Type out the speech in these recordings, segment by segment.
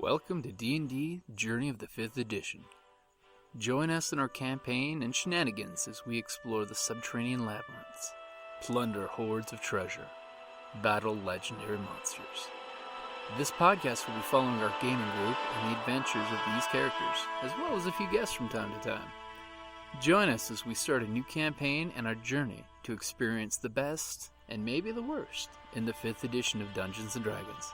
Welcome to D&D Journey of the 5th Edition. Join us in our campaign and shenanigans as we explore the subterranean labyrinths, plunder hordes of treasure, battle legendary monsters. This podcast will be following our gaming group and the adventures of these characters, as well as a few guests from time to time. Join us as we start a new campaign and our journey to experience the best, and maybe the worst, in the 5th edition of Dungeons & Dragons.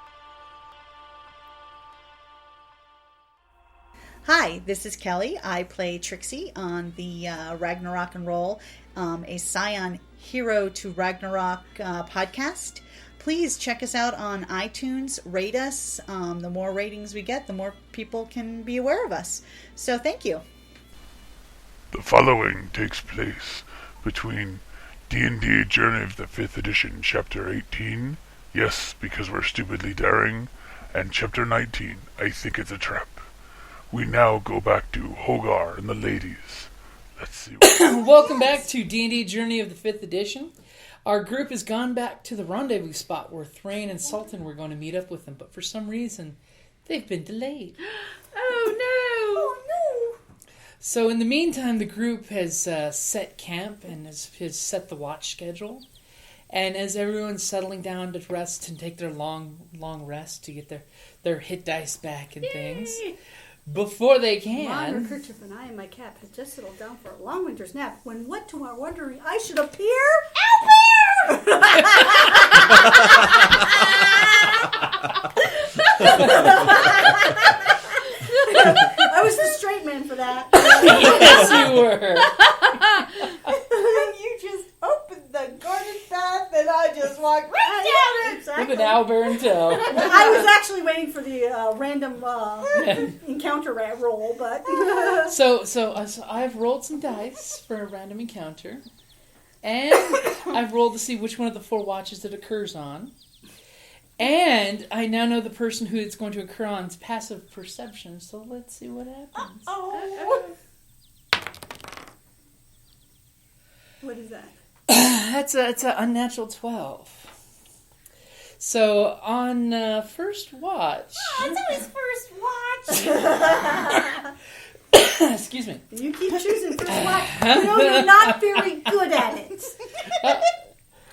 Hi, this is Kellie. I play Trixie on the Ragnarok and Roll, a Scion Hero to Ragnarok podcast. Please check us out on iTunes, rate us. The more ratings we get, the more people can be aware of us. So thank you. The following takes place between D&D Journey of the 5th Edition, Chapter 18, Yes, Because We're Stupidly Daring, and Chapter 19, I Think It's a Trap. We now go back to Hogar and the ladies. Let's see. Welcome back to D&D Journey of the 5th Edition. Our group has gone back to the rendezvous spot where Thrain and Saltan were going to meet up with them, but for some reason, they've been delayed. Oh no! Oh no! So in the meantime, the group has set camp and has set the watch schedule. And as everyone's settling down to rest and take their long rest to get their hit dice back and things, before they can... Mon Kerchief and I and my cat had just settled down for a long winter's nap when what to our wondering I should appear? Owlbear! I was the straight man for that. Yes, you were. You just opened the garden path and I just walked right down it. Exactly. With an owlbear in tow. I was actually waiting for the random encounter roll, but... So I've rolled some dice for a random encounter. And I've rolled to see which one of the 4 watches it occurs on. And I now know the person who it's going to occur on's passive perception, so let's see what happens. What is that? It's an unnatural 12. So on first watch... It's always first watch. Excuse me. You keep choosing first watch. You know you're not very good at it.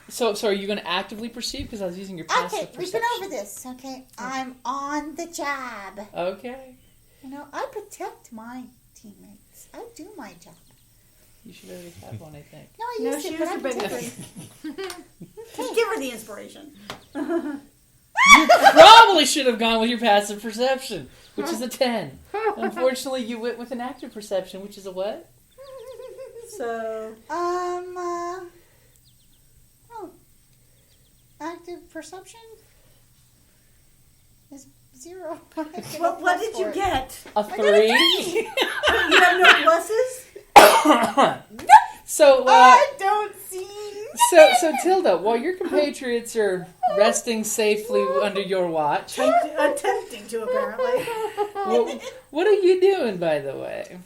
So are you going to actively proceed? Because I was using your passive perception. We've been over this, okay? I'm on the job. Okay. You know, I protect my teammates. I do my job. You should already have one, I think. No, I used it, but I'm protecting. Just give her the inspiration. You probably should have gone with your passive perception, which is a 10. Unfortunately, you went with an active perception, which is a what? So... active perception is 0. What did you get? A 3. You have no pluses? So, I don't see. So Tilda, while your compatriots are resting safely under your watch, Attempting to, apparently. what are you doing, by the way?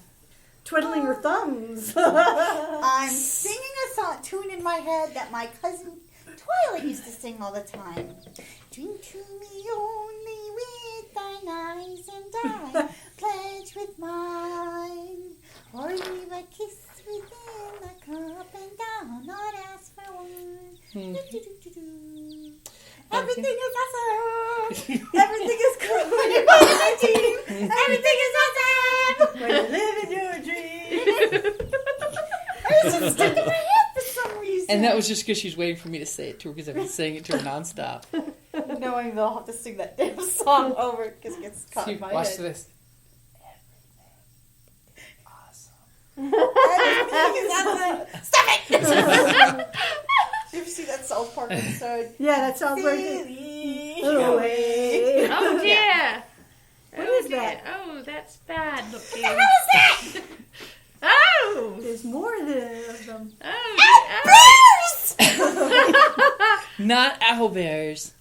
Twiddling her thumbs. I'm singing a tune in my head that my cousin Twilight used to sing all the time. Drink to me only with thine eyes and I pledge with mine. Or leave a kiss within the cup and thou not ask for one. Everything is awesome. Everything is cool when you're part of my team. Everything is awesome When you live in your dreams. I was just stuck in my head for some reason. And that was just because she's waiting for me to say it to her, because I've been saying it to her nonstop. Knowing they'll have to sing that damn song over because it gets caught in my Watch head. this. Stop it! Did you see that South Park episode? Yeah, that sounds like Oh, Oh dear! What Oh is dear. that? Oh, that's bad looking. What is that? Oh! There's more of them. Oh! Not owlbears.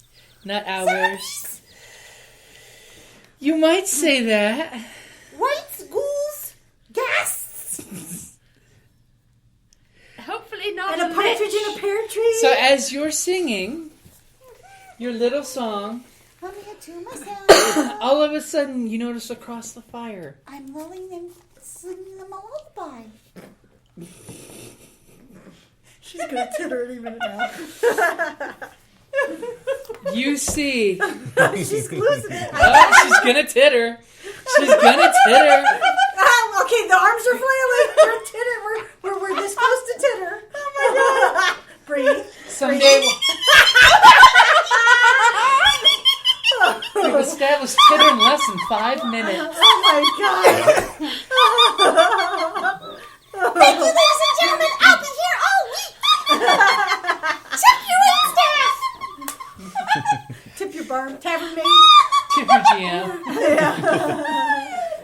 Not owlbears. You might say that. Whites, ghouls, ghasts. Hopefully not And a partridge in a pear tree. So as you're singing your little song, Coming to myself. All of a sudden, you notice across the fire. I'm lulling them, singing them a lullaby. She's gonna titter any minute now. You see. She's losing it. Oh, she's gonna titter. She's gonna titter. Okay, the arms are flailing. We're titter. We're this close to titter. Oh my god. Breathe. Someday we've established titter in less than 5 minutes. Oh my god. Thank you, ladies and gentlemen. I'll be here all week. Check your wing staff. Tip your bar. Tavern maid. Tip your GM. Yeah.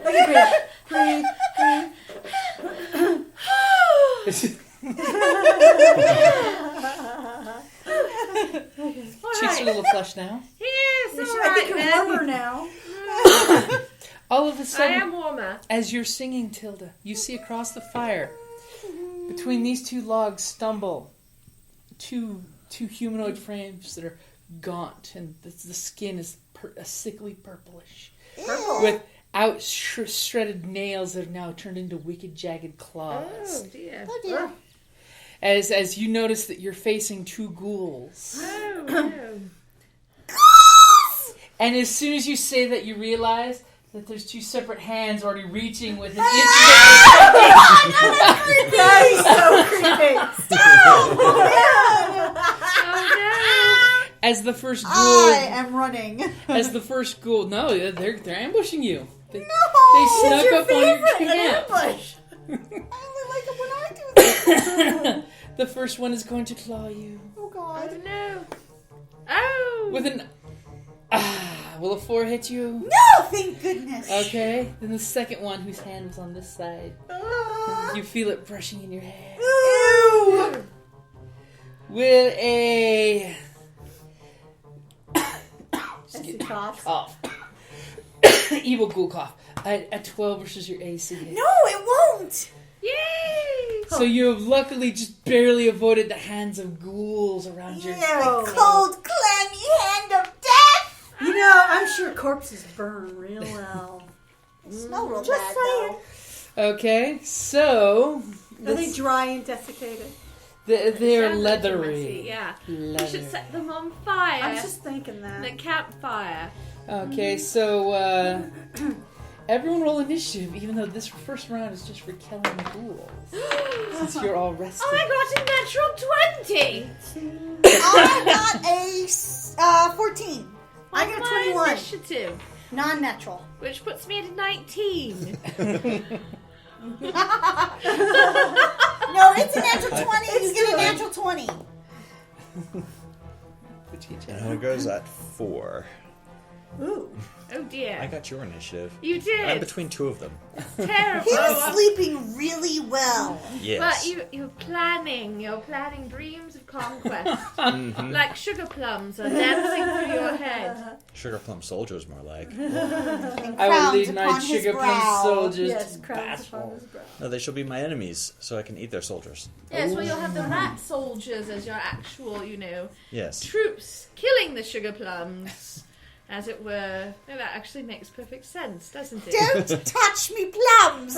Look at breathe. Cheeks are a little flushed now. Yes, all I right think you're then. warmer now. All of a I sudden, am warmer. as you're singing, Tilda, you see across the fire, between these two logs stumble two humanoid frames that are gaunt, and the skin is a sickly purplish, with shredded nails that have now turned into wicked, jagged claws. Oh dear. Oh dear. As you notice that you're facing two ghouls. Oh no. And as soon as you say that, you realize that there's two separate hands already reaching with an inch. That is so creepy. Oh As the first ghoul, I am running. as the first ghoul, no, they're ambushing you. They No. snuck up on your camp. ambush. I only like it when I do this. The first one is going to claw you Oh no. God. Oh no. Oh. with an. Will a 4 hit you? No, thank goodness. Okay. Then the second one, whose hand was on this side, you feel it brushing in your hair. Ew. With a. As he coughs. Cough. Evil ghoul cough. A 12 versus your AC hit. No, it won't. Yay. So you have luckily just barely avoided the hands of ghouls around your. Yeah, cold, clammy hand of death. You know, I'm sure corpses burn real well. Smell real Just bad saying. though. Okay, so Are they dry and desiccated? they're Sounds like a leathery. messy, yeah. We Leather. should set them on fire. I was just thinking The that. campfire. Okay, so everyone roll initiative, even though this first round is just for killing the ghouls, since you're all rested. Oh, I got a natural 20. I got a 14. I got My 21. initiative, Non-natural. which puts me at a 19. No, it's a natural 20. You get a natural 20. And Hogar's at 4. Ooh. Oh dear. I got your initiative. You I'm did. between two of them. Terrible. He was sleeping really well. Yes. But you're planning dreams of conquest. Like sugar plums are dancing through your head. Sugar Plum Soldiers, more like. And I will crowns lead my upon his sugar plum brow. soldiers Yes, to crowns upon battle. his brow. No, they shall be my enemies, so I can eat their soldiers. Yes, well you'll have the rat soldiers as your actual, Yes. troops killing the sugar plums. As it were. No, that actually makes perfect sense, doesn't it? Don't touch me plums.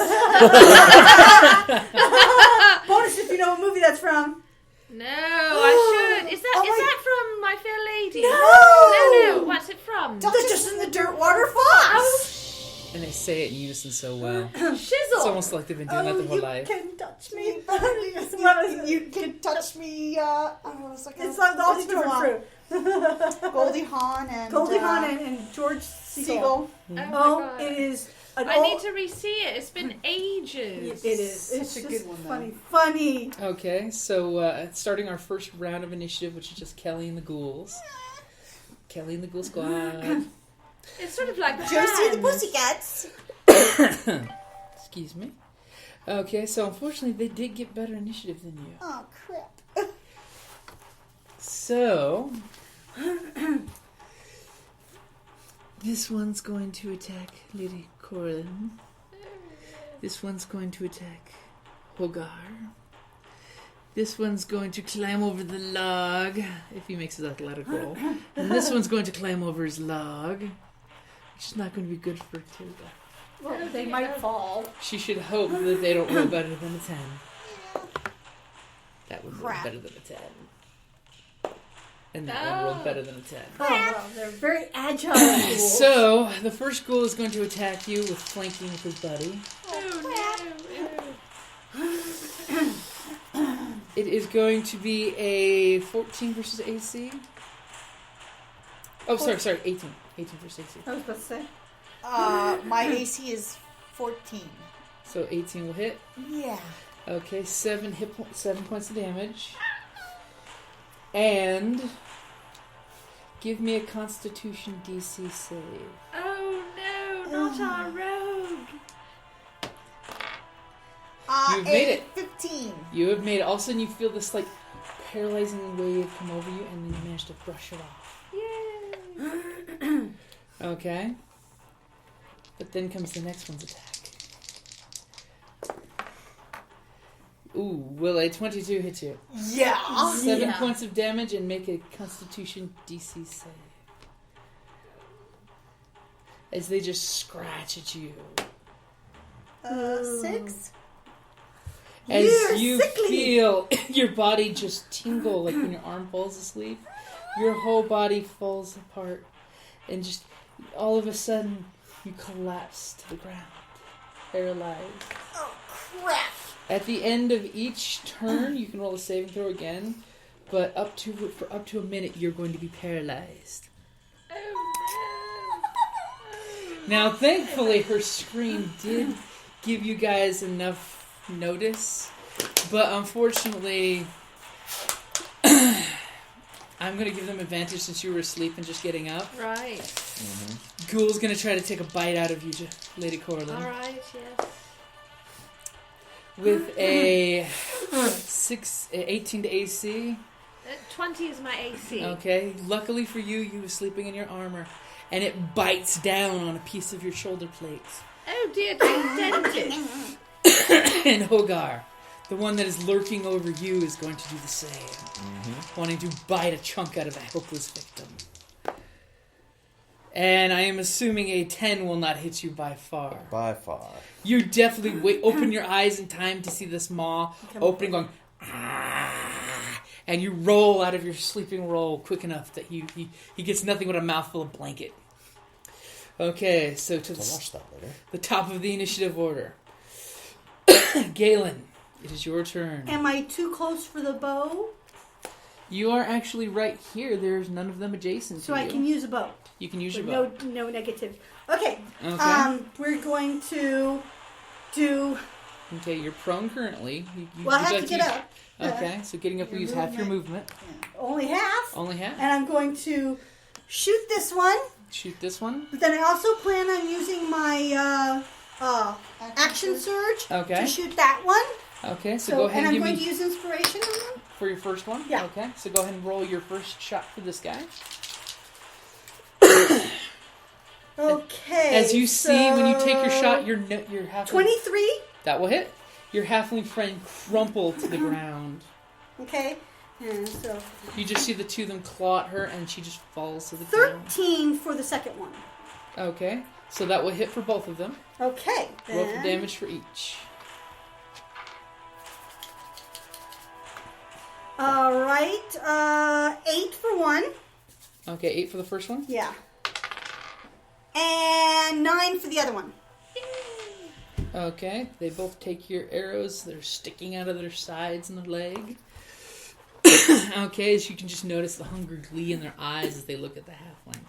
Bonus if you know what movie that's from. No, I should. Is Oh my- that from My Fair Lady? No! No. What's it from? Duchess in the Dirt Water Fox. Oh, And they say it in unison so well. It's shizzle. almost like they've been doing that their whole you life. can touch me. You can touch me. It's like all these different fruit. Goldie Hawn and Goldie Hawn and George Seagull. Oh, my Oh, God. it is. An I old, need to re-see it. It's been ages. It is. It's Such a just good one, though. funny. Okay, so starting our first round of initiative, which is just Kellie and the ghouls. Kellie and the Ghoul Squad. It's sort of like Josie the bands. Pussycats. Excuse me. Okay, so unfortunately they did get better initiative than you. Oh crap. So this one's going to attack Lady Corlynn. This one's going to attack Hogar. This one's going to climb over the log, if he makes his athletic roll. And this one's going to climb over his log, which is not going to be good for Tilda. Well, they might fall. She should hope that they don't roll better than a 10. That would roll Crap. better than a 10. And that one rolled better than a 10. Oh, well, they're very agile ghouls. So, the first ghoul is going to attack you with flanking with his buddy. It is going to be a 14 versus AC. Oh, sorry, 18. 18 versus AC. I was about to say. My AC is 14. So 18 will hit. Yeah. Okay, 7 points of damage. And give me a Constitution DC save. Oh no, not our rogue. You've made it. 15. You have made it. All of a sudden you feel this like paralyzing wave come over you and then you manage to brush it off. Yay. Okay. But then comes the next one's attack. Ooh, will a 22 hit you? Yeah. 7 points of damage and make a Constitution DC save. As they just scratch at you. 6. As You're you sickly. feel your body just tingle, like when your arm falls asleep, your whole body falls apart, and just all of a sudden you collapse to the ground, paralyzed. Oh, crap. At the end of each turn, you can roll a saving throw again, but for up to a minute, you're going to be paralyzed. Oh Now, thankfully, her scream did give you guys enough notice, but unfortunately, I'm going to give them advantage since you were asleep and just getting up. no. Right. Ghoul's going to try to take a bite out of you, Lady Corlynn. Alright, yes. With a 18 to AC. 20 is my AC. Okay. Luckily for you, you were sleeping in your armor, and it bites down on a piece of your shoulder plate. Oh dear, don't dent it. And Hogar, the one that is lurking over you, is going to do the same. Wanting to bite a chunk out of a helpless victim. And I am assuming a 10 will not hit you by far. By far. You definitely open your eyes in time to see this maw opening, going, "Ah," and you roll out of your sleeping roll quick enough that he gets nothing but a mouthful of blanket. Okay, so to Watch that later. the top of the initiative order. Gaelen, it is your turn. Am I too close for the bow? You are actually right here. There's none of them adjacent So to I you. can use a bow. You can use your With bow. no negative. Okay. Okay. We're going to do. Okay, you're prone currently. You Well, I have got to get use- up. Okay, so getting up will use half your movement. Only half. Only half. And I'm going to shoot this one. Shoot this one. But then I also plan on using my action surge Okay. to shoot that one. Okay, so go ahead and and I'm give going me to use inspiration on them. for your first one. Yeah. Okay, so go ahead and roll your first shot for this guy. Okay. As you see, when you take your shot, your halfling 23. that will hit. Your halfling friend crumple to the ground. Okay. And so You just see the two of them claw at her, and she just falls to the ground. 13 for the second one. Okay, so that will hit for both of them. Okay. Roll for then- damage for each. All right. 8 for one. Okay, 8 for the first one. Yeah. And 9 for the other one. Okay, they both take your arrows. They're sticking out of their sides and their leg. Okay, as you can just notice the hungry glee in their eyes as they look at the halfling.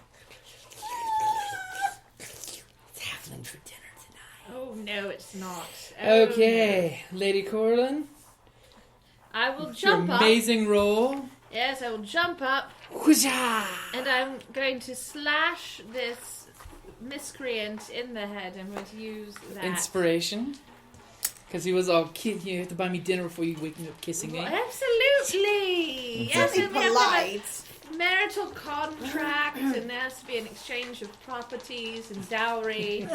It's halfling for dinner tonight. Oh no, it's not. Oh, Okay, Lady Corlynn, no. I will it's your jump up. amazing roll. Yes, I will jump up, Whoozah! and I'm going to slash this miscreant in the head. I'm going to use that. Inspiration. Because he was all, you have to buy me dinner before you wake me up kissing me. Well, absolutely. Yes, Be and we have to polite. have a marital contract, and there has to be an exchange of properties and dowry.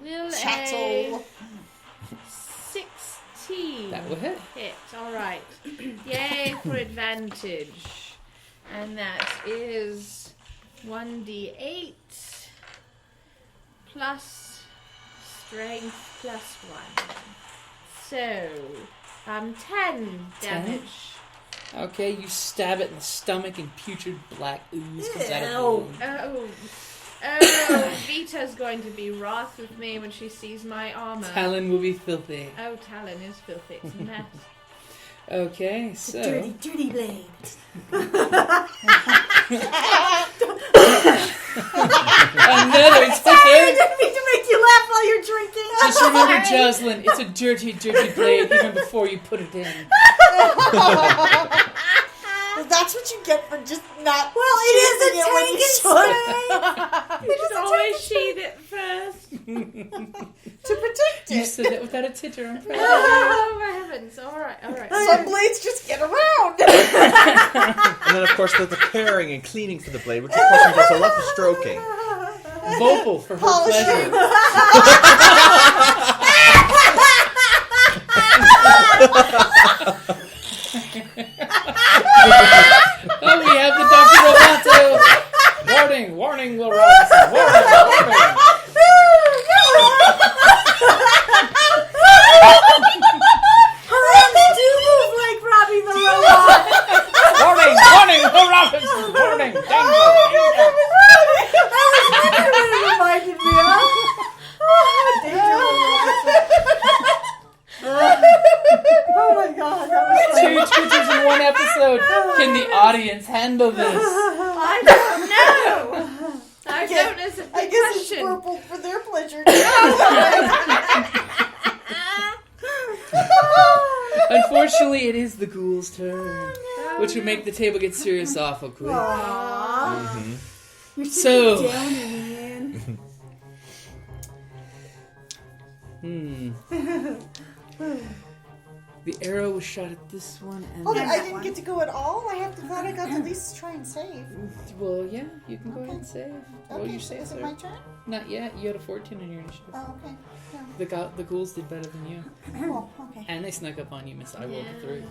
Will Chattel. a 16 19. That will hit. Hit. All right. Yay for advantage. And that is 1d8 plus strength plus 1. So, 10 damage. Okay, you stab it in the stomach and putrid black ooze comes out of the wound. Oh, Vita's going to be wroth with me when she sees my armor. Talon will be filthy. Oh, Talon is filthy. It's a mess. Okay, so... Dirty, dirty blade. Another I titter! didn't mean to make you laugh while you're drinking. Just remember, Jocelynne, it's a dirty, dirty blade even before you put it in. Well, that's what you get for just not. Well, it is a when you tank You should always sheathe it first. to protect You it. said that without a titter on purpose. Oh, my heavens. All right. Some blades just get around. And then, of course, there's the caring and cleaning for the blade, which, of course, involves a lot of stroking. Vocal for her Polishing. pleasure. Oh, we have the Dr. Roboto! Warning, warning, Will Robinson. Warning. Her arms do move like Robbie the Robot. Warning, Will Robinson. Warning, danger. It reminded me of. Oh my god, that was Two Twitters in one episode. Can the audience handle this? I don't know. I don't as a I guess it's concussion. purple for their pleasure. Unfortunately, it is the ghoul's turn, which would make the table get serious awful quick. Aww. You're So- sitting down in The arrow was shot at this one, and Hold on, There's I didn't get to go at all. Thought I got to at least try and save. well, yeah, you can go ahead and save. Roll Okay, your so save, is it sir. my turn? Not yet. You had a 14 on your initiative. Oh, okay. The ghouls did better than you, Oh, okay. and they snuck up on you, Miss. I rolled a 3.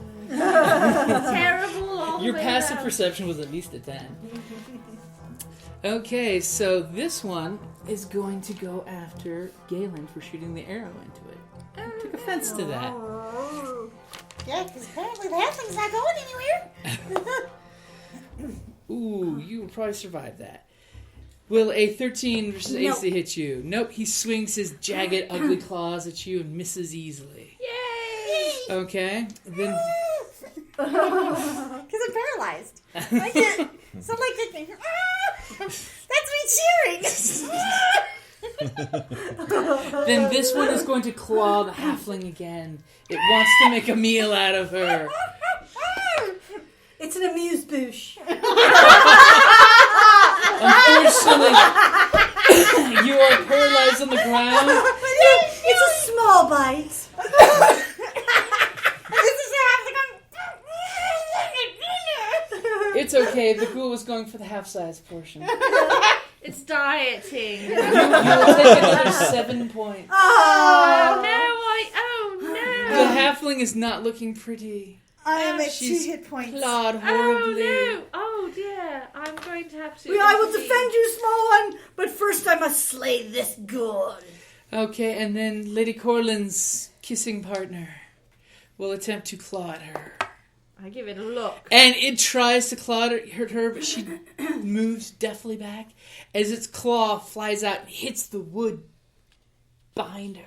Terrible all Your the way passive around. perception was at least a 10. Okay, so this one is going to go after Gaelen for shooting the arrow into it. I took offense to that. Yeah, because apparently the halfling's not going anywhere. Ooh, you will probably survive that. Will a 13 versus Nope. AC hit you? Nope, he swings his jagged, ugly claws at you and misses easily. Yay! Okay, then Because I'm paralyzed. I get so like I think, that's me cheering. then this one is going to claw the halfling again. It wants to make a meal out of her. It's an amuse-bouche. Unfortunately, you are paralyzed on the ground. It's a small bite. It's okay, the ghoul was going for the half-size portion. It's dieting. You will take another 7 points. Oh no! The halfling is not looking pretty. I am at She's 2 hit points. clawed Oh horribly. no! Oh dear! I'm going to have to. I will defend you, small one, but first I must slay this ghoul. Okay, and then Lady Corlynn's kissing partner will attempt to claw at her. I give it a look. And it tries to claw at her, but she moves deftly back as its claw flies out and hits the wood behind her.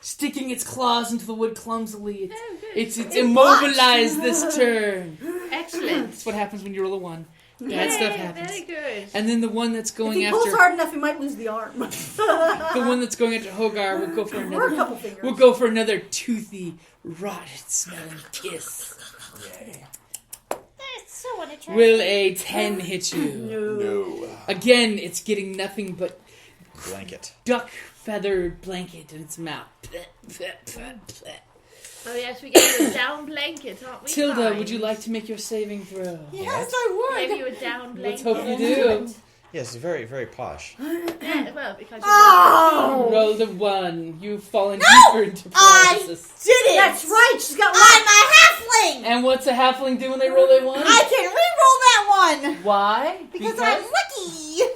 Sticking its claws into the wood clumsily. It's immobilized this turn. Excellent. That's what happens when you roll a 1. Bad stuff happens. Very good. And then the one that's If going he after pulls hard enough, he might lose the arm. the one that's going after Hogar will go for Or a another. couple fingers. We'll go for another toothy, rotted smelling kiss. That's so unattractive. Will a 10 hit you? No. Again, it's getting nothing but Blanket. duck feathered blanket in its mouth. Oh yes, we gave you a down blanket, aren't we? Tilda, Fine. would you like to make your saving throw? Yes, I would. Gave you a down Let's blanket. hope you do. Yes, it's very, very posh. Yeah, well, because Oh! You rolled a 1. You've fallen deeper into paralysis. Did it! That's right. She's got one. I'm a halfling! And what's a halfling do when they roll a 1? I can re-roll that one! Why? Because I'm lucky!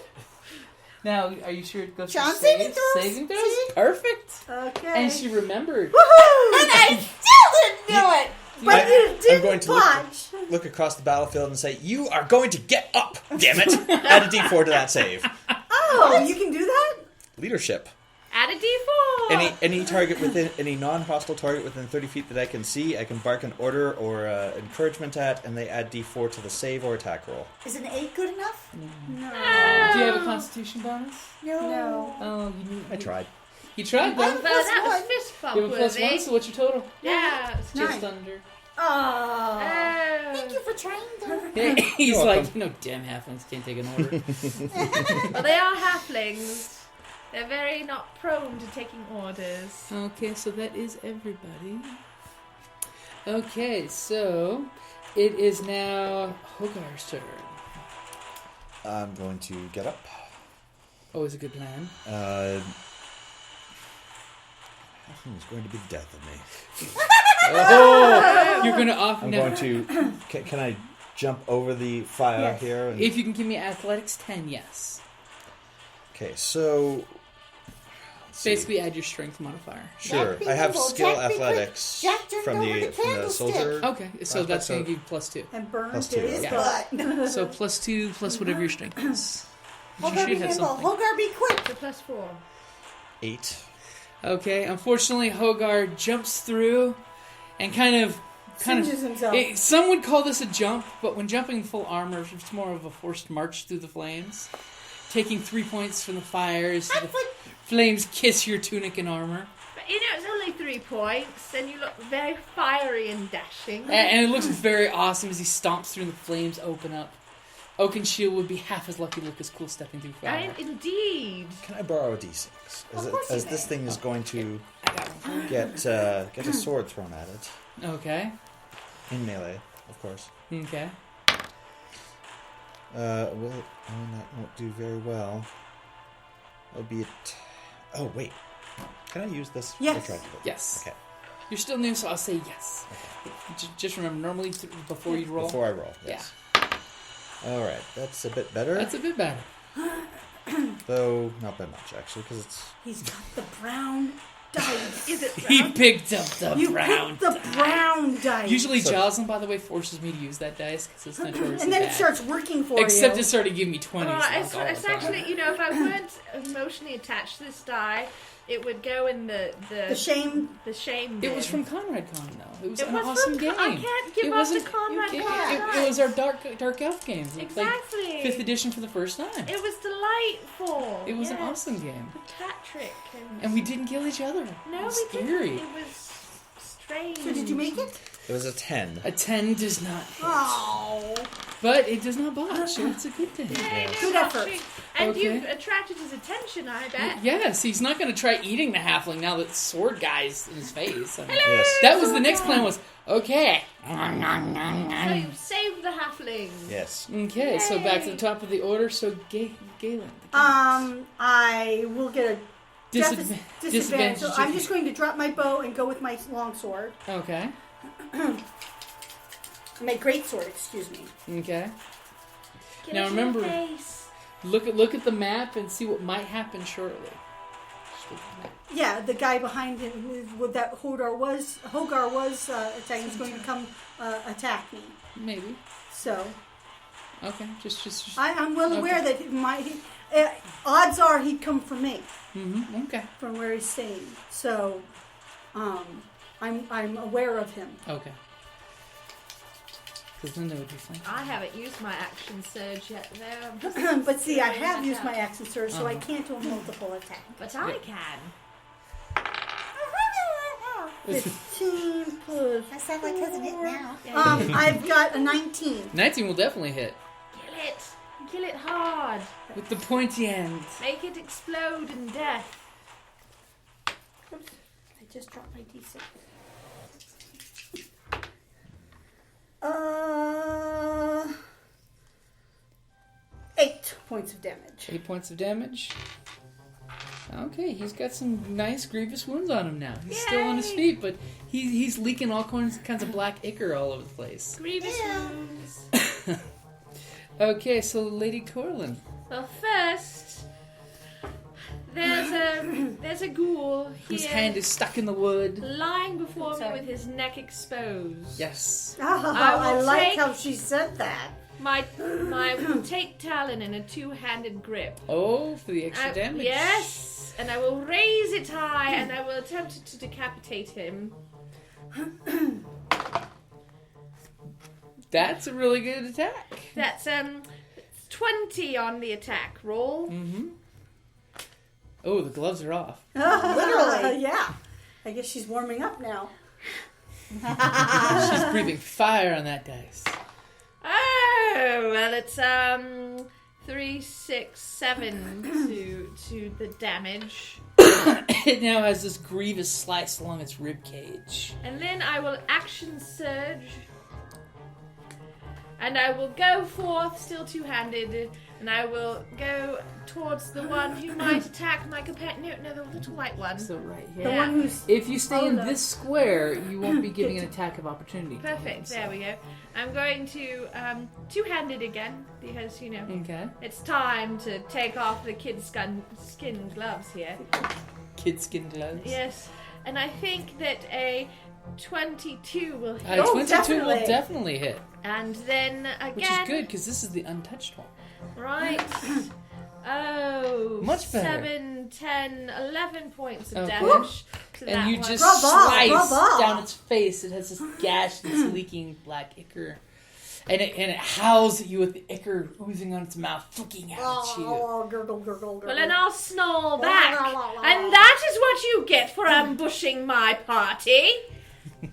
Now, are you sure it goes John for saving saves? throws? Saving throws? See? Perfect. Okay. And she remembered. Woohoo! And I still didn't do it! But you I'm didn't going to punch. look across the battlefield and say, "You are going to get up, damn it!" Add a D4 to that save. Oh, you can do that? Leadership. Add a D4. Any target within any non-hostile target within 30 feet that I can see, I can bark an order or encouragement at, and they add D4 to the save or attack roll. Is an 8 good enough? No. Do you have a constitution bonus? No. Oh, I tried. You tried I though. have Well, that +1. was fist bump You have a worthy. +1, so what's your total? Yeah. It's just under. Oh. Thank you for trying, though. He's You're like, welcome. no, damn halflings can't take an order. Well, they are halflings. They're very not prone to taking orders. Okay, so that is everybody. Okay, so it is now Hogar's turn. I'm going to get up. Always a good plan. It's going to be the death of me. Oh, you're gonna off I'm now. going to. Can I jump over the fire Yes. here? And, If you can give me athletics 10, yes. okay, so. let's see. Basically, add your strength modifier. Sure. Jack, be I have nimble. skill Jack, be quick. athletics Jack, turn from over the the from the candlestick. soldier. Okay, so aspect, that's going so- to give you +2. And burn Plus to 2, his yeah. butt. So +2 plus whatever your strength is. You Hogar should be have nimble. something. Hogar be quick. So +4. 8. Okay, unfortunately, Hogar jumps through and kind of. Singes himself. Some would call this a jump, but when jumping in full armor, it's more of a forced march through the flames. Taking 3 points from the fires, the flames kiss your tunic and armor. But you know, it's only 3 points, and you look very fiery and dashing. And it looks very awesome as he stomps through and the flames open up. Oakenshield would be half as lucky to look as cool stepping through fire. Indeed. Can I borrow a D6? As this thing is going to I got one. get a sword thrown at it. Okay. In melee, of course. Okay. That won't do very well. It'll be oh, wait. Can I use this? Yes. I tried to. Yes. Okay. You're still new, so I'll say yes. Just remember, normally before you roll. Before I roll, yes. Alright, that's a bit better. That's a bit better. Though, not by much, actually, because it's... He's got the brown dice. Is it He brown? picked up the You brown. picked the brown dice. Usually, So- Jocelynne, by the way, forces me to use that dice because it's notoriously and then bad. it starts working for Except you. it started giving me 20s. Well, like, it's all the time. actually, you know, if I weren't emotionally attached to this die, it would go in the shame. the shame. It was bin. from Conrad Con, though. It was It an was awesome from game. I can't give It up wasn't- to Conrad It, Con. it was our Dark Elf game. We played Exactly. 5th edition for the first time. It was delightful. It was an Yes. awesome game. Patrick And we didn't kill each other. no, it was we scary. didn't. It was strange. So did you make it? It was a 10. A 10 does not hit. Oh. But it does not botch, so it's a good thing. Yay, no Good effort. watching. And Okay. you've attracted his attention, I bet. Yes, he's not going to try eating the halfling now that sword guy's in his face. I mean, Yes. that was the next plan was, okay. So you've saved the halfling. Yes. Okay, so back to the top of the order. So Gaelen. I will get a disadvantage. So I'm if just going to drop my bow and go with my longsword. Okay. My greatsword, excuse me. Okay. Get Now it in the remember- face. Look at the map and see what might happen shortly. Just look at the map. Yeah, the guy behind him with that Hogar was attacking. Is going to come attack me. Maybe. So Okay. Just. I'm well Okay. aware that odds are he'd come for me Mm-hmm. Okay. from where he's staying. So I'm aware of him. Okay. Because then they would be fine. I haven't used my action surge yet, though. I'm just But see, I have that used up. my action surge, so I Uh-huh. can't do a multiple attack. But I can. 15 plus. I sound like cousin it now. I've got a 19. 19 will definitely hit Kill it. Kill it hard. with the pointy end. Make it explode in death. Oops, I just dropped my d6. 8. points of damage. 8 points of damage. Okay, he's got some nice grievous wounds on him now. He's still on his feet, but he's leaking all kinds of black ichor all over the place. Grievous wounds. Okay, so Lady Corlynn. Well, first, there's a ghoul Whose here hand is stuck in the wood. lying before me Sorry. with his neck exposed. Yes. Oh, I will I like take- how she said that. My take talon in a two-handed grip. Oh, for the extra damage. Yes, and I will raise it high, and I will attempt to decapitate him. That's a really good attack. That's 20 on the attack roll. Mm-hmm. Oh, the gloves are off. Literally. Yeah. I guess she's warming up now. She's breathing fire on that dice. Oh, well, it's 3, 6, 7 to the damage. It now has this grievous slice along its rib cage. And then I will action surge. And I will go forth, still two-handed, and I will go towards the one who might attack my companion. No, the little white one. So right here. The one who's... If you stay in Oh, no. this square, you won't be giving an attack of opportunity. to him, Perfect, so- there we go. I'm going to two-handed again, because, you know, Okay. it's time to take off the kid skin gloves here. Kid skin gloves. Yes, and I think that a 22 will hit. 22 definitely. will definitely hit. And then again... Which is good, because this is the untouched one. Right. Oh, Much better. 7, 10, 11 points of Okay. damage to that And you one. just Bravo, slice bravo. down its face. It has this gash that's leaking black ichor. And it howls at you with the ichor oozing on its mouth, looking out at you. Oh, gurgle, gurgle, gurgle. Well, then I'll snarl back. And that is what you get for ambushing my party.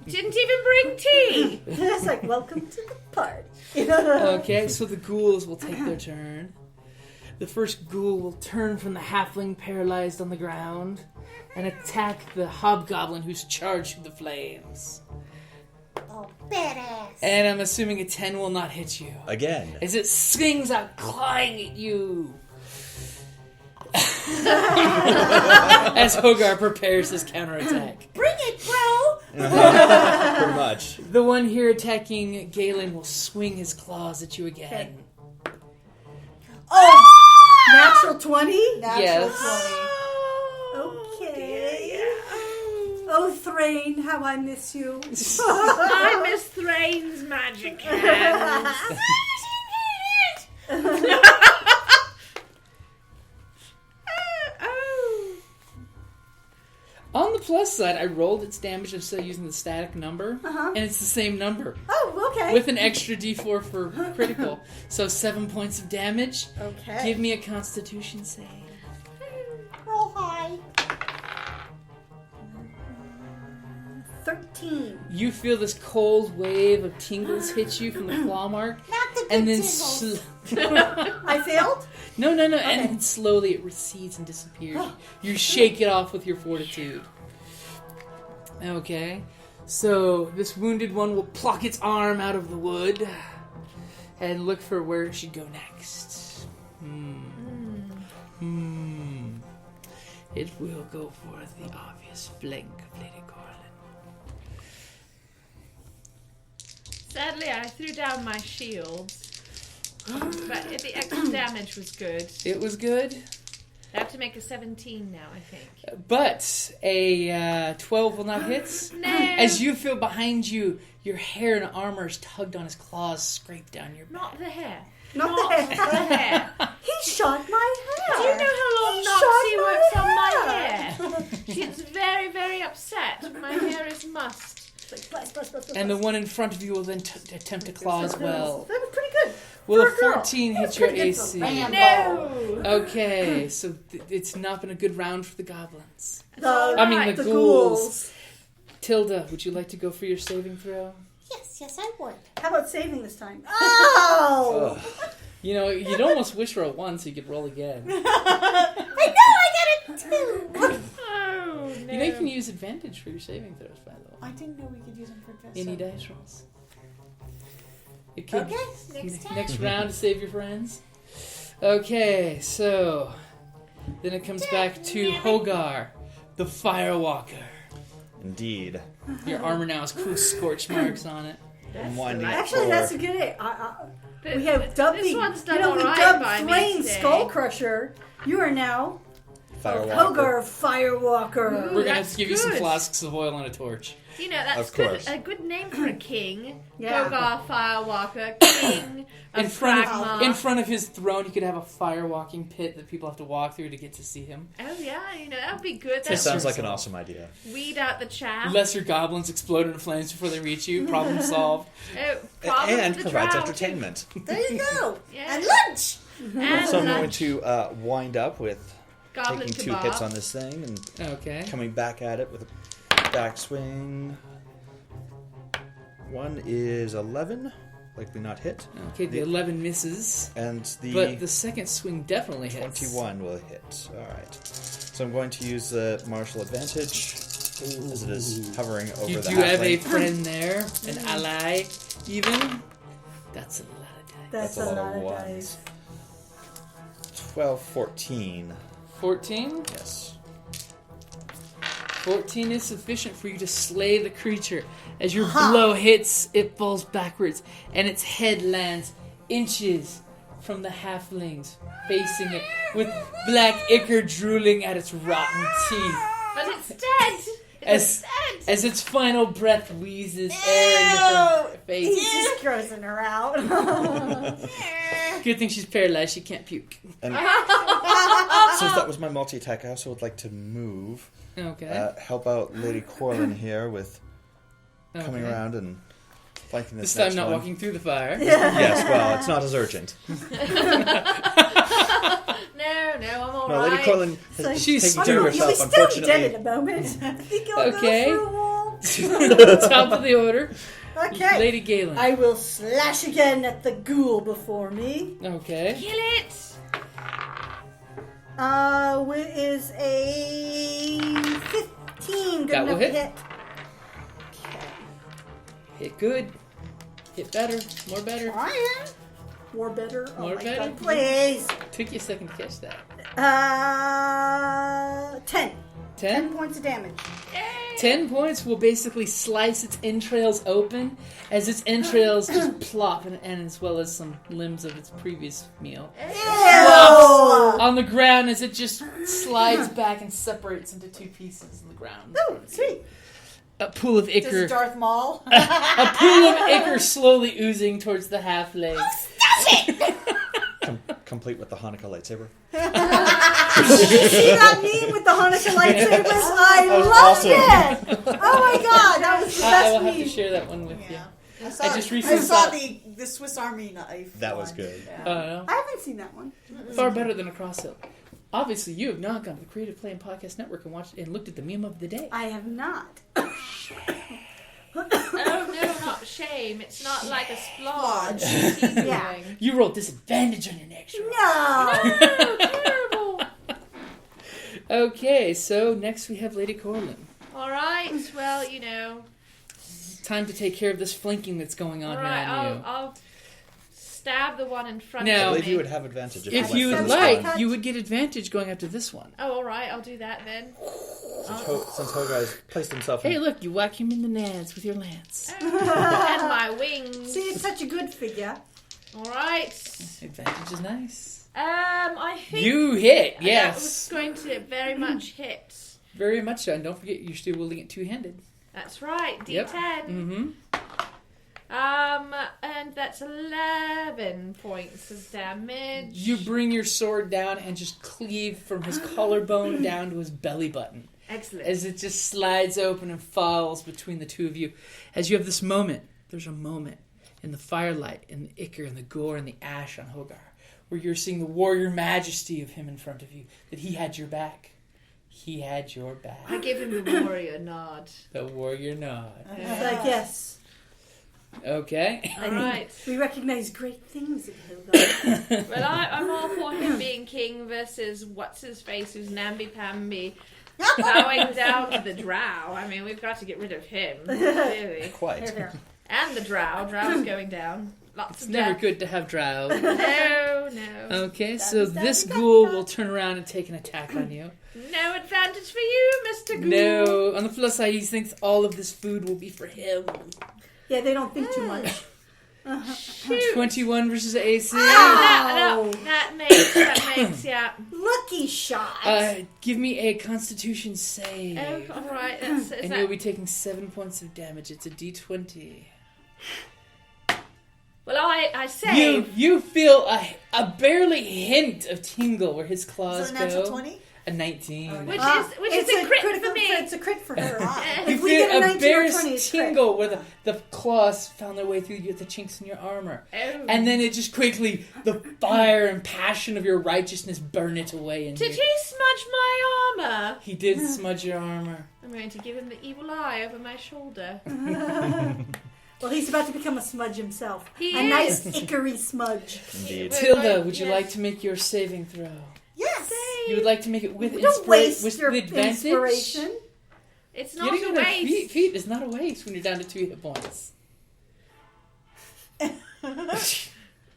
Didn't even bring tea. It's like, welcome to the party. Okay, so the ghouls will take their turn. The first ghoul will turn from the halfling paralyzed on the ground and attack the hobgoblin who's charged through the flames. Oh, badass. And I'm assuming a 10 will not hit you. Again. As it swings out, clawing at you. As Hogar prepares his counterattack. Bring it, bro. Pretty much. The one here attacking Gaelen will swing his claws at you again. Oh, natural 20? Yes. Okay. Oh, Thrain, how I miss you. I miss Thrain's magic hands. On the plus side, I rolled its damage instead of using the static number, and it's the same number. Oh, okay. With an extra d4 for critical. So 7 points of damage. Okay. Give me a constitution save. Roll high. 13. You feel this cold wave of tingles hit you from the claw mark. Not the good And then... tingles. I failed? No. And then slowly it recedes and disappears. You shake it off with your fortitude. Okay. So this wounded one will pluck its arm out of the wood and look for where it should go next. It will go for the obvious flank of Lady Corlynn. Sadly, I threw down my shield. But the extra damage was good. It was good, I have to make a 17 now, I think. but a 12 will not hit. No! As you feel behind you, your hair and armor is tugged on his claws, scraped down your back. Not the hair. Not the The hair. He shot my hair. Do you know how long Noxie works on my hair? She's very, very upset. My hair is mussed. Like, bless, bless, bless, bless, And the bless. one in front of you will then attempt to claw as well. That was pretty good. Will For a a girl. 14 That was hit your pretty good for AC? Rambo. No! Okay, so it's not been a good round for the goblins. The the ghouls. Tilda, would you like to go for your saving throw? Yes, I would. How about saving this time? Oh! You know, you'd almost wish for a 1 so you could roll again. I know, I got it too. Oh, no. You know you can use advantage for your saving throws, by the way. I didn't know we could use them for this. Any dice rolls. It could, Okay, next time. Next round to save your friends. Okay, so then it comes back to Hogar, the Firewalker. Indeed. Your armor now has cool scorch marks on it. I'm winding Actually, for- that's a good name. We have dubbed this the, one's you done know, we alright dubbed by me Thrain today. Skull Crusher. You are now Firewalker. Hogar Firewalker. We're gonna have that's to give you some good. flasks of oil and a torch. You know, that's Of course. good. A good name for a king. Yeah. Hogar Firewalker, king of In front Pragma. of his throne, you could have a firewalking pit that people have to walk through to get to see him. Oh yeah, you know, that would be good. That That sounds like an awesome idea. weed out the chaff. Lesser goblins explode into flames before they reach you. Problem solved. Oh, problem And with the provides drow. entertainment. There you go. Yeah. And lunch. And So I'm going lunch. to wind up with Goblin taking 2 kebab. hits on this thing and Okay. coming back at it with a backswing. One is 11, likely not hit. Okay, the 11 misses. And But the second swing definitely hits. 21 will hit. Alright. So I'm going to use the martial advantage as it is hovering over You the do have a halfling. friend there, an ally, even. That's a lot of dice. That's a lot of dice. 12, 14. 14? Yes. 14 is sufficient for you to slay the creature. As your blow hits, it falls backwards, and its head lands inches from the halflings, facing it, with black ichor drooling at its rotten teeth. But it's dead. It's dead. As its final breath wheezes air into her face. He's just grossing her out. Good thing she's paralyzed, she can't puke. And since that was my multi-attack, I also would like to move. Okay. Help out Lady Corlynn here with coming Okay. around and flanking This this time next not one. walking through the fire. Yes, well, it's not as urgent. No, I'm all No, right. Lady Corlynn So has she's taken still- to You'll be herself, still unfortunately. dead in a moment. I think you'll Okay. go through a wall. Top of the order. Okay. Lady Gaelen. I will slash again at the ghoul before me. Okay. Kill it. It is a 15. Good That will enough to hit. Hit good. Hit better. More better. Ryan. More better. Oh More my better. God, please. Took you a second to catch that. 10. 10? Points of damage. 10 points will basically slice its entrails open as its entrails just plop, and as well as some limbs of its previous meal. Flops on the ground as it just slides back and separates into 2 pieces on the ground. Oh, sweet. A pool of Does ichor. Darth Maul? A pool of ichor slowly oozing towards the half-legs. Complete with the Hanukkah lightsaber. Did you see that meme with the Hanukkah lightsabers? I was loved awesome. it. Oh my God, that was the I best will have to meme. share that one with Yeah. you. I saw, I just recently saw saw- the Swiss Army knife. That was one. good. No. I haven't seen that one. Far better than a crosshill. Obviously, you have not gone to the Creative Play and Podcast Network and watched and looked at the meme of the day. I have not. Oh no, not shame. It's not like a splodge. Yeah. You rolled disadvantage on your next roll. No. Terrible. Okay, so next we have Lady Corlynn. All right. Well, you know. Time to take care of this flanking that's going on All here right. on you. I'll stab the one in front Now- I of believe me. you would have advantage If you you went would first like, on. you would get advantage going after this one. Oh, all right. I'll do that then. Since Hogar has placed himself in Hey, look, you whack him in the nads with your lance. And my wings. See, it's such a good figure. All right. Advantage is nice. I think You hit, that was yes. going to very much hit. Very much so. And don't forget, you're still wielding it two-handed. That's right. D10. Yep. Mm-hmm. And that's 11 points of damage. You bring your sword down and just cleave from his collarbone down to his belly button. Excellent. As it just slides open and falls between the two of you. As you have this moment, there's a moment in the firelight, in the ichor, and the gore, and the ash on Hogar, where you're seeing the warrior majesty of him in front of you, that he had your back. He had your back. I give him the warrior nod. The warrior nod. It's like, yes. Okay. All right. We recognize great things in Hogar. Well, I'm all for him being king versus what's-his-face who's namby-pamby bowing down to the drow. I mean, we've got to get rid of him, clearly. Quite. Here. And the drow. Drow's going down. Lots It's of never death. good to have drow. No. Okay, so this ghoul will turn around and take an attack on you. No advantage for you, Mr. Ghoul. No, on the plus side, he thinks all of this food will be for him. Yeah, they don't think too much. Shoot. 21 versus AC. No, that makes, yeah. Lucky shot. Give me a Constitution save. Oh, all right. And you'll be taking 7 points of damage. It's a D20. Well, I say... You feel a barely hint of tingle where his claws So a natural go. 20? A 19. Which is a crit for me. It's a crit for her. You If we get a feel 19 or barely 20, it's crit. tingle where the claws found their way through the chinks in your armor. Oh. And then it just quickly, the fire and passion of your righteousness burn it away. Did he smudge my armor? He did smudge your armor. I'm going to give him the evil eye over my shoulder. Well, he's about to become a smudge himself. He a is. nice ickery smudge. Indeed. Tilda, would you like to make your saving throw? Yes. You would like to make it with Don't waste with your the advantage? inspiration. It's not Getting a on a waste. feet is not a waste when you're down to 2 hit points.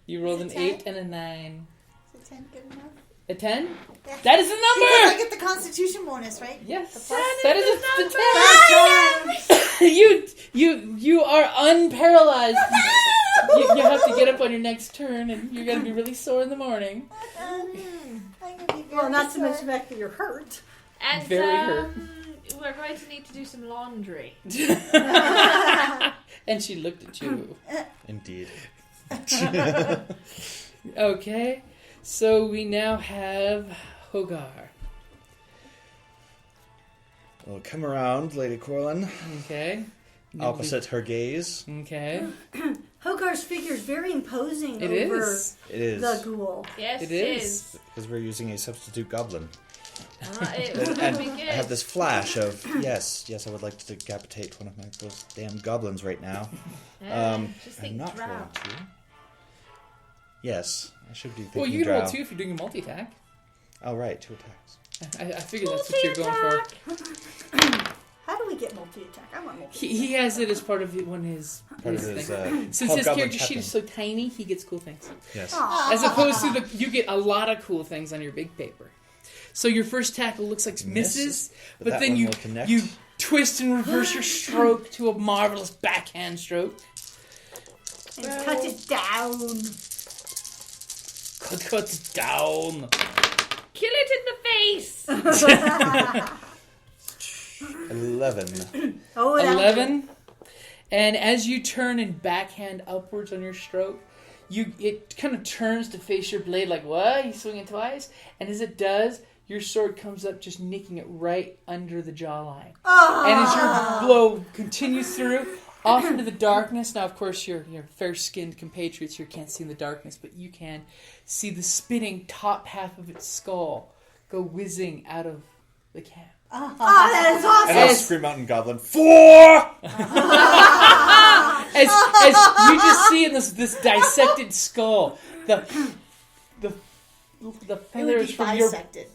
You rolled an 8 and a 9. Is a 10 good enough? A 10? Yeah. That is the Because number! I get the Constitution bonus, right? Yes, The plus- that is the 10. You are unparalyzed. You have to get up on your next turn, and you're going to be really sore in the morning. I'm gonna be very Well, not to sore. mention the fact that you're hurt. And Very hurt. we're going to need to do some laundry. And she looked at you. Indeed. Okay, so we now have Hogar. We'll come around, Lady Corlynn, Okay. opposite her gaze. Okay. Hogar's figure is very imposing It over is. It is. the ghoul. Yes, It it is. is. Because we're using a substitute goblin. It And, would and be good. I have this flash of, yes, I would like to decapitate one of those damn goblins right now. Just I'm think not drow. rolling 2. Yes, I should be thinking Well, you can roll drow. 2 if you're doing a multi-attack. Oh, right, 2 attacks. I figured that's what you're going for. How do we get multi-attack? I want multi-attack. He has it as part of one of his Part of his his, thing. Since his hobgoblin character sheet captain. is so tiny, he gets cool things. Yes. As opposed to you get a lot of cool things on your big paper. So your first tackle looks like misses, but that then one you will connect. you twist and reverse your stroke to a marvelous backhand stroke. And cut it down. Cut it down. Kill it in the face. 11. Oh, that 11. And as you turn and backhand upwards on your stroke, it kind of turns to face your blade like, what? You swing it twice? And as it does, your sword comes up just nicking it right under the jawline. And as your blow continues through, off into the darkness. Now, of course, your fair-skinned compatriots here can't see in the darkness, but you can see the spinning top half of its skull go whizzing out of the camp. Oh, that is awesome. And I'll scream out in goblin, 4! As you just see in this dissected skull, the It would feathers be from your bisected.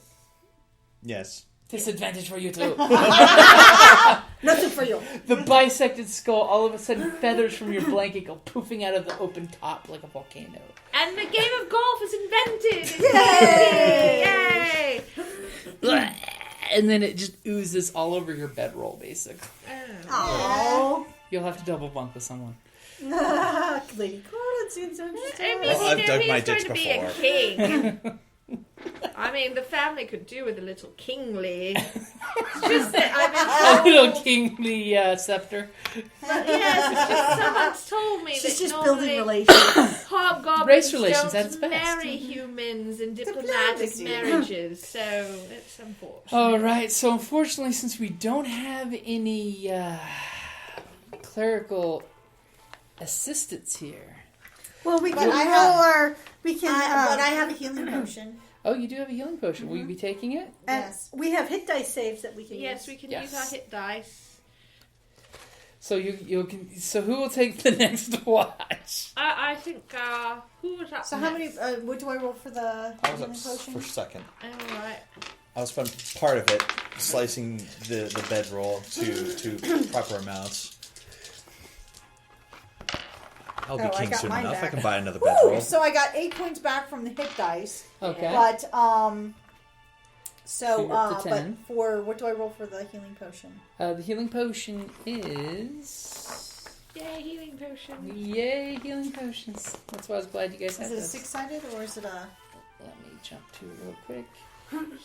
Yes. disadvantage for you too. Nothing for you. The bisected skull, all of a sudden, feathers from your blanket go poofing out of the open top like a volcano. And the game of golf is invented. Yay! And then it just oozes all over your bedroll, basically. Oh. You'll have to double bunk with someone. Lady Corlynn seems so I interesting. mean, Well, I've dug my he's going ditch to be a before. king. I mean, the family could do with a little kingly. It's just that A I've been little told. kingly scepter. But yes, it's just someone's told me She's that just normally building relations. hobgoblins Race relations don't at its best. marry humans in diplomatic Diplomacy. marriages, so it's unfortunate. All right, so unfortunately, since we don't have any clerical assistance here. Well, we But can I roll have- our... We can... But I have a healing potion. Oh, you do have a healing potion. Will you be taking it? and Yes. we have hit dice saves that we can Yes, use. we can Yes. use our hit dice. So so who will take the next watch? I think who was up So how next? many? What do I roll for the I was healing up potion? for second. All right. I'll spend part of it slicing the bedroll to proper amounts. I'll be Oh, I king got soon mine enough. I back. can buy another Woo! bedroll. So I got 8 points back from the hit dice. Okay. But So you're up to but 10. for what do I roll for the healing potion? The healing potion is... Yay, healing potion. Yay, healing potions. That's why I was glad you guys had Is it a this. 6-sided or is it a? Let me jump to it real quick.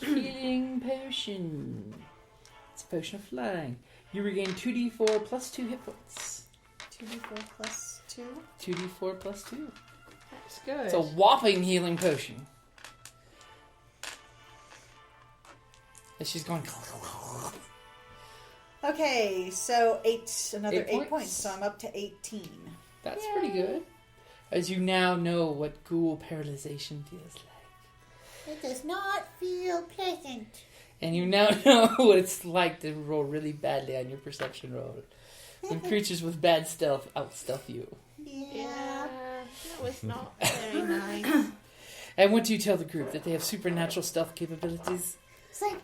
Healing potion. It's a potion of flying. You regain 2d4 plus 2 hit points. 2d4 plus 2. 2d4 plus 2. That's good. It's a whopping healing potion. And she's going... Okay, so another 8 8 points, so I'm up to 18. That's pretty good. As you now know what ghoul paralyzation feels like. It does not feel pleasant. And you now know what it's like to roll really badly on your perception roll. When creatures with bad stealth outstealth you. Yeah. That was not very nice. And what do you tell the group? That they have supernatural stealth capabilities? It's like,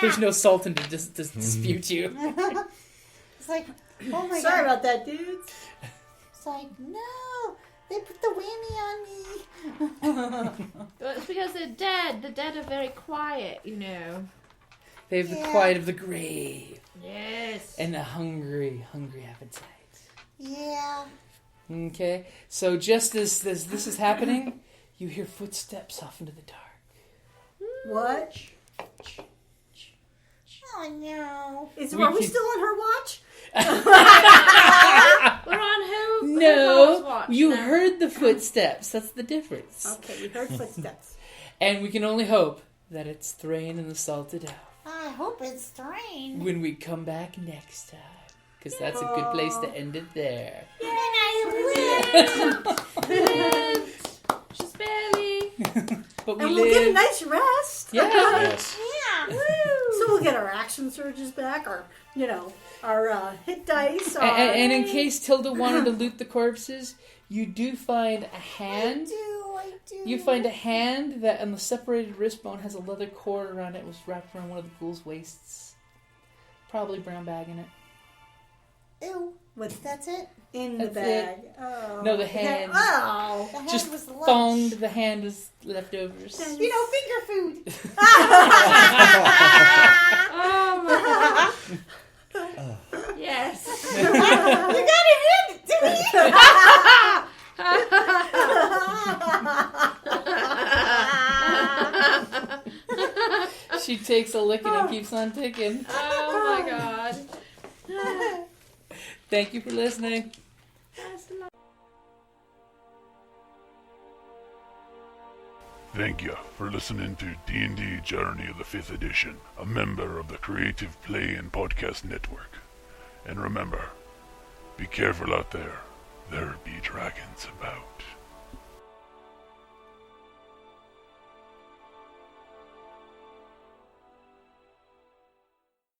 There's no Saltan to dispute you. It's like, oh my Sorry god. about that, dudes. It's like, no, they put the whammy on me. Well, it's because they're dead. The dead are very quiet, you know. They have the Yeah. quiet of the grave. Yes. And a hungry, hungry appetite. Yeah. Okay, so just as this is happening, you hear footsteps off into the dark. What? Oh no. Are we still on her watch? We're on who? No, Who's watch you now? heard the footsteps. That's the difference. Okay, we heard footsteps. And we can only hope that it's Thrain and the Salted Elf I hope it's Thrain. when we come back next time. Because that's a good place to end it there. And I Lived. She's barely. But we And we'll get a live. nice rest. Yeah. Yes. Yeah. So we'll get our action surges back, our hit dice. And in case Tilda wanted to loot the corpses, you do find a hand. I do. You find a hand that on the separated wrist bone has a leather cord around it. It was wrapped around one of the ghoul's waists. Probably brown bag in it. Ew. That's it? in the That's bag. Oh. No, the hand. Oh. The hand Just was the lunch. thonged the hand as leftovers. You know, finger food. Oh my god. Yes. You gotta hand it to me. She takes a licking and keeps on ticking. Oh my god. Thank you for listening. Thank you for listening to D&D Journey of the 5th Edition, a member of the Creative Play and Podcast Network. And remember, be careful out there. There be dragons about.